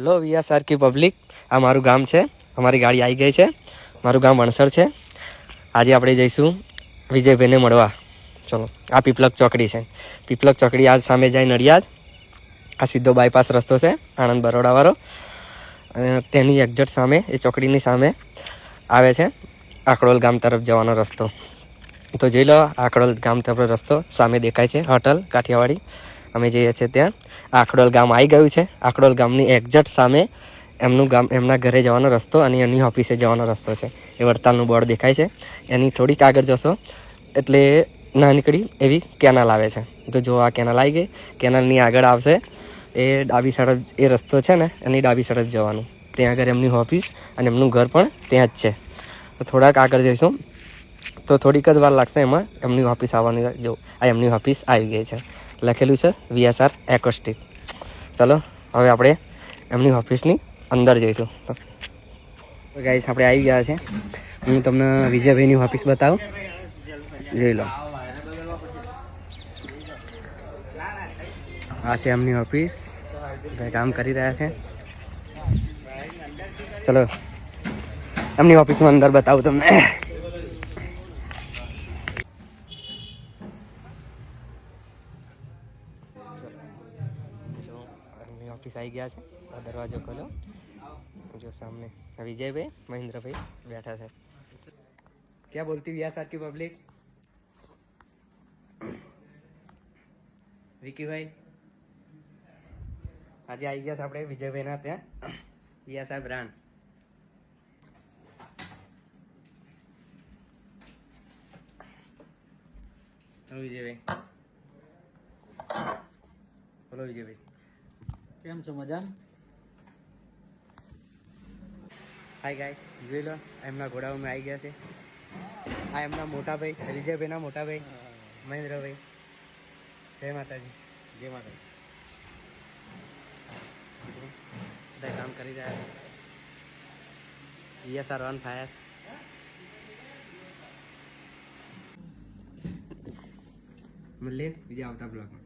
Hello VSR की public आ मारू गाम है। अमरी गाड़ी आई गई है। मारू गाम वणसर है। आज आप जईशू विजयभाई ने मळवा। चलो आ पीपलक चौकड़ी है। पीपलक चौकड़ी आज सामे जाए नड़ियाद। आ सीधो बायपास रस्तो है आणंद बरोड़ा वाळो। तेनी एक्जेक्ट सामे ए चौकड़ी सामे आवे छे आकड़ोल गाम तरफ जवानो रस्तो। तो जोई लो आकड़ोल गाम तरफ रस्तो सामे देखाय छे होटल काठियावाड़ी। अमे जईए छे त्यां आकड़ोल गाम आई गयुं छे। आकड़ोल गामनी एक्जेक्ट सामे एमनुं गाम एमना घरे जवानो रस्तो अने एनी ऑफिसे जवानो रस्तो छे। ए वड़तालनुं बोर्ड देखाय छे। एनी थोड़ीक आगळ जशो एटले नानकड़ी एवी केनाल आवे छे। तो जो आ केनाल आई गई। केनालनी आगळ आवशे ए डाबी साइड ए रस्तो छे ने एनी डाबी साइड जवानुं। त्यां आगळ एमनी ऑफिस अने एमनुं घर पण त्यां ज छे। तो थोड़ाक आगळ जईशुं तो थोड़ीक ज वार लागशे। एमां एमनी ऑफिस आववानी जो आ एमनी ऑफिस आई गई छे। लखेलुं छे वीएसआर एकोस्टिक। चलो हवे आपणे एमनी ऑफिसनी अंदर जईशुं। तो गाइस आपणे आई गया छे। हूँ तमने विजयभाईनी ऑफिस बतावुं। जोई लो आ छे एमनी ऑफिस। भाई काम करी रह्या छे। चलो एमनी ऑफिस में अंदर बतावुं तमने। ऑफिस आई गया है। दरवाजो खोलो। जो सामने विजय भाई महेंद्र भाई बैठा है। क्या बोलती वीएसआर की पब्लिक? विकी भाई आज आई गया अपने विजय भाई ना त्या वीएसआर ब्रांड। विजय भाई बोलो। विजय भाई કેમ છો મજામાં? हाय गाइस જોઈ લો એમના ઘોડાઓ में आई गया છે। આ એમના મોટા ભાઈ વિજય ભાઈ ના મોટા ભાઈ મહેન્દ્ર ભાઈ। જય માતાજી। જય માતાજી। બધા કામ કરી રહ્યા છે। વીએસઆર ઓન ફાયર। મળીએ બીજા આવતા બ્લોગમાં।